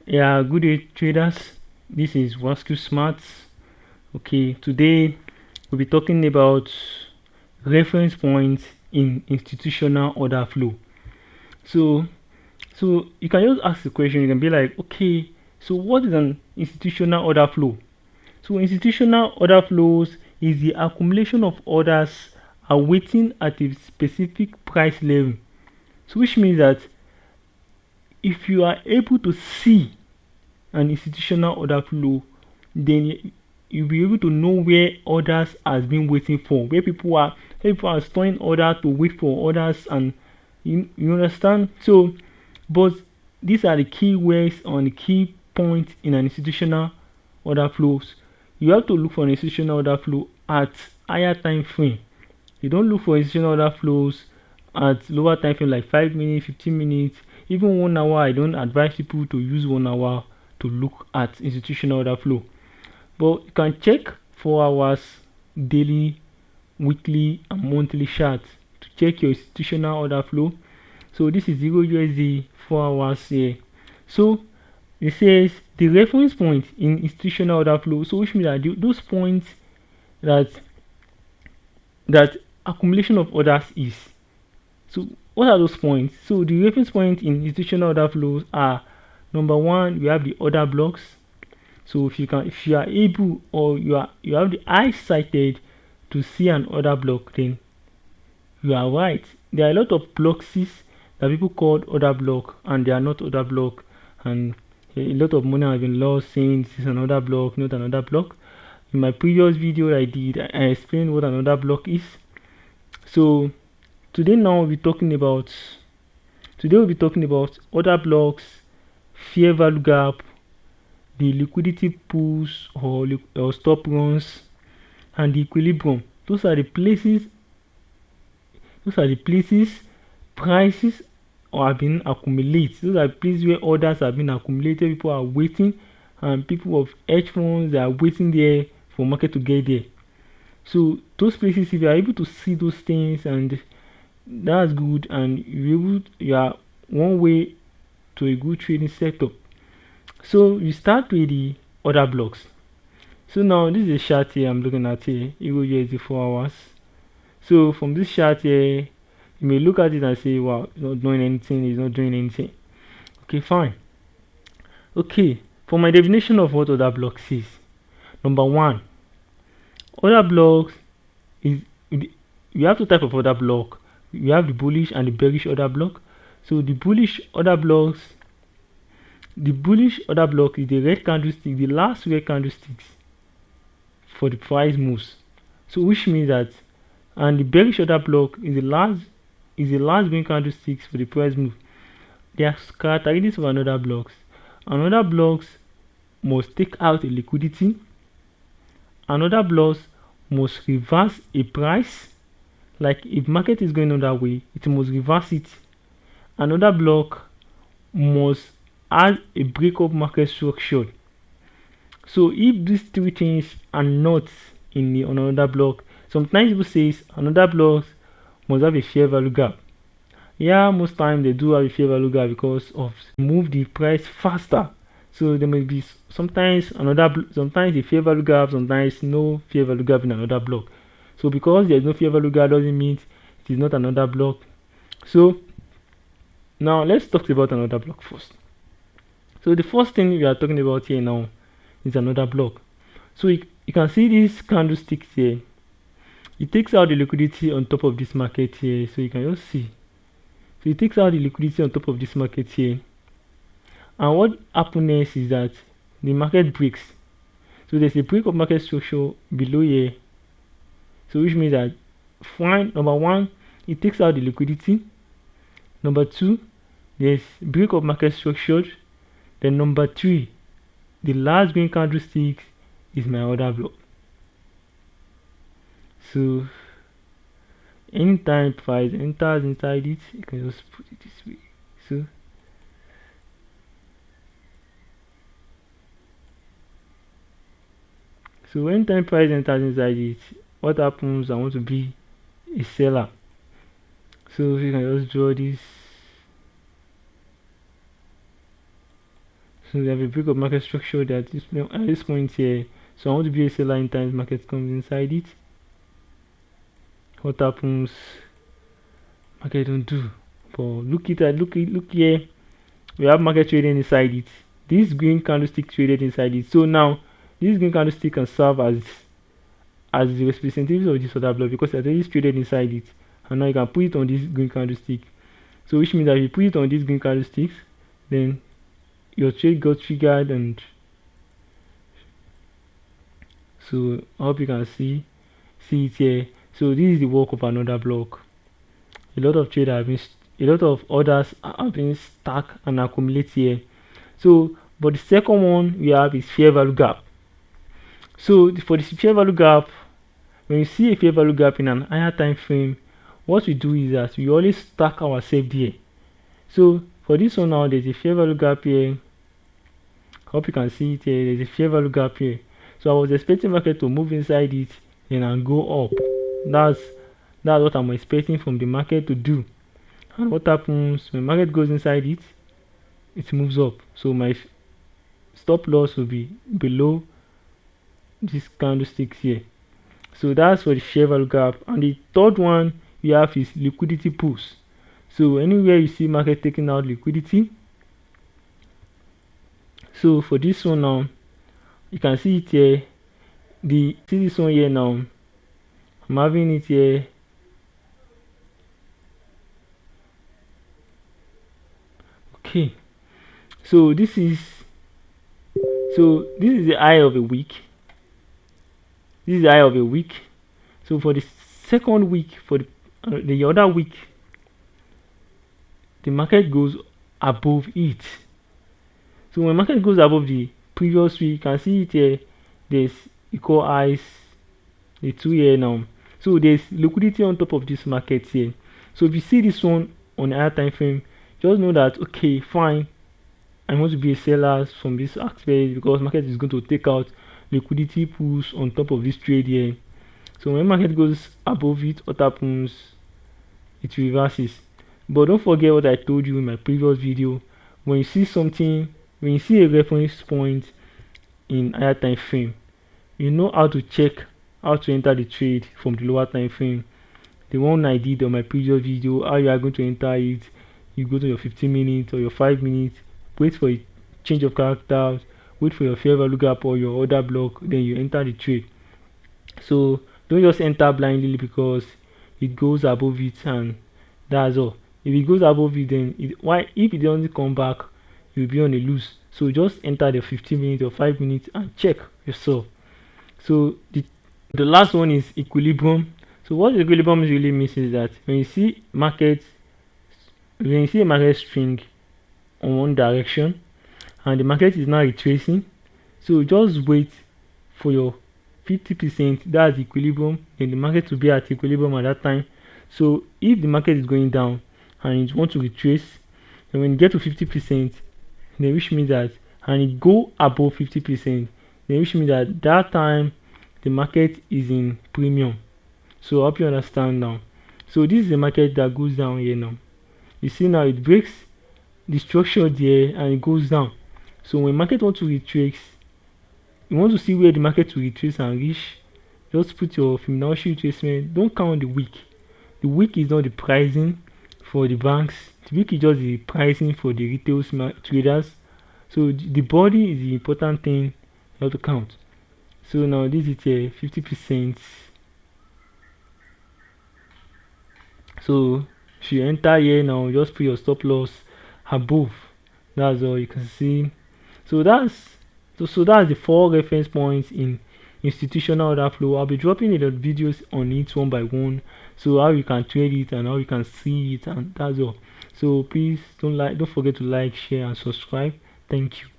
Yeah, good day traders. This is Wasku Smarts. Okay, today we'll be talking about reference points in institutional order flow. So, so you can just ask the question. You can be like, okay, so what is an institutional order flow? So, institutional order flows is the accumulation of orders awaiting at a specific price level. So, which means that if you are able to see an institutional order flow, then you'll be able to know where orders has been waiting for, where people are storing order to wait for orders, and you understand. So, but these are the key words on the key points in an institutional order flows. You have to look for an institutional order flow at higher time frame. You don't look for institutional order flows at lower time frame like 5 minutes, 15 minutes, even 1 hour. I don't advise people to use 1 hour to look at institutional order flow. But you can check 4 hours daily, weekly, and monthly charts to check your institutional order flow. So this is 0 USD 4 hours here. So it says the reference point in institutional order flow. So which means that those points that that accumulation of orders is. So what are those points? So the reference point in institutional order flows are: number one, we have the order blocks. So if you are able, or you have the eyes sighted to see an order block, then you are right. There are a lot of blocks that people call order block, and they are not order block, and a lot of money has been lost saying this is an order block, not an order block. In my previous video I did, I explained what an order block is. So today we'll be talking about order blocks, fair value gap, the liquidity pools or stop runs, and the equilibrium. Those are the places prices have been accumulated. Those are places where orders have been accumulated. People are waiting, and people of hedge funds, they are waiting there for market to get there. So those places, if you are able to see those things, and that's good, and you are one way to a good trading setup. So you start with the order blocks. So now this is a chart here I'm looking at here, Euro USD 4 hours. So from this chart here, you may look at it and say, wow, it's not doing anything, it's not doing anything. Okay, fine. Okay, for my definition of what order blocks is: number one, order blocks is, you have two types of order block. You have the bullish and the bearish order block. So the bullish order block is the red candlestick, the last red candlesticks for the price moves. So which means that, and the bearish order block is the last green candlesticks for the price move. They are characteristics of another blocks. Another blocks must take out a liquidity. Another blocks must reverse a price. Like if market is going on that way, it must reverse it. Another block must add a breakup market structure. So if these three things are not in the another block, sometimes people say another block must have a fair value gap. Yeah, most times they do have a fair value gap because of move the price faster. So there may be sometimes sometimes the fair value gap, sometimes no fair value gap in another block. So because there's no fair value gap doesn't mean it is not another block. So now let's talk about another block first. So the first thing we are talking about here now is another block. So you can see these candlesticks here. It takes out the liquidity on top of this market here. So you can just see. So it takes out the liquidity on top of this market here. And what happens next is that the market breaks. So there's a break of market structure below here. So which means that number one, it takes out the liquidity. Number two, there's break of market structure. Then number three, the last green candlestick is my order block. So anytime price enters inside it, you can just put it this way. So anytime price enters inside it, what happens? I want to be a seller. So you can just draw this. So we have a break of market structure that is at this point here. So I want to be a seller in times market comes inside it. What happens? Market don't do. But look here. We have market trading inside it. This green candlestick traded inside it. So now this green candlestick can serve as the representative of this other block because it is traded inside it. And now you can put it on this green candlestick. So which means that if you put it on these green candlesticks, then your trade got triggered. And so I hope you can see it here. So this is the work of another block. A lot of orders have been stacked and accumulated here. So but the second one we have is fair value gap. So for the fair value gap, when you see a fair value gap in an higher time frame, what we do is that we always stack ourselves there. So for this one now, there's a fair value gap here. Hope you can see it here. There's a fair value gap here. So I was expecting market to move inside it and go up. That's what I'm expecting from the market to do. And what happens when market goes inside it? It moves up. So my stop loss will be below these candlesticks here. So that's for the fair value gap. And the third one we have is liquidity pools. So anywhere you see market taking out liquidity, so for this one now, you can see it here. See this one here now. I'm having it here. Okay. So this is the high of a week. This is the high of a week. So for the second week, for the other week, the market goes above it. So when market goes above the previous week, you can see it here. There's equal highs, the 2 here now. So there's liquidity on top of this market here. So if you see this one on a higher time frame, just know that okay, fine, I want to be a seller from this aspect because market is going to take out liquidity pools on top of this trade here. So when market goes above it, what happens? It reverses. But don't forget what I told you in my previous video. When you see a reference point in higher time frame, you know how to enter the trade from the lower time frame. The one I did on my previous video, how you are going to enter it. You go to your 15 minutes or your 5 minutes, wait for a change of characters, wait for your fair value gap or your order block, then you enter the trade. So don't just enter blindly because it goes above it and that's all. If it goes above it, then if it doesn't come back, you'll be on a lose. So just enter the 15 minutes or 5 minutes and check yourself. So the last one is equilibrium. So what equilibrium really means is that when you see a market swing on one direction and the market is now retracing, so just wait for your 50%, that's equilibrium, then the market will be at equilibrium at that time. So if the market is going down and you want to retrace, then when you get to 50%, then which means that, and it go above 50%, then which means that time the market is in premium. So I hope you understand now. So this is the market that goes down here now. You see now it breaks the structure there and it goes down. So when market wants to retrace, you want to see where the market will retrace and reach, just put your Fibonacci retracement. Don't count the wick. The wick is not the pricing for the banks. The wick is just the pricing for the retail traders. So the body is the important thing you have to count. So now this is a 50%. So if you enter here now, just put your stop loss above. That's all you can see. So that's the 4 reference points in institutional order flow. I'll be dropping the videos on it one by one, so how you can trade it and how you can see it, and that's all. So please don't forget to like, share and subscribe. Thank you.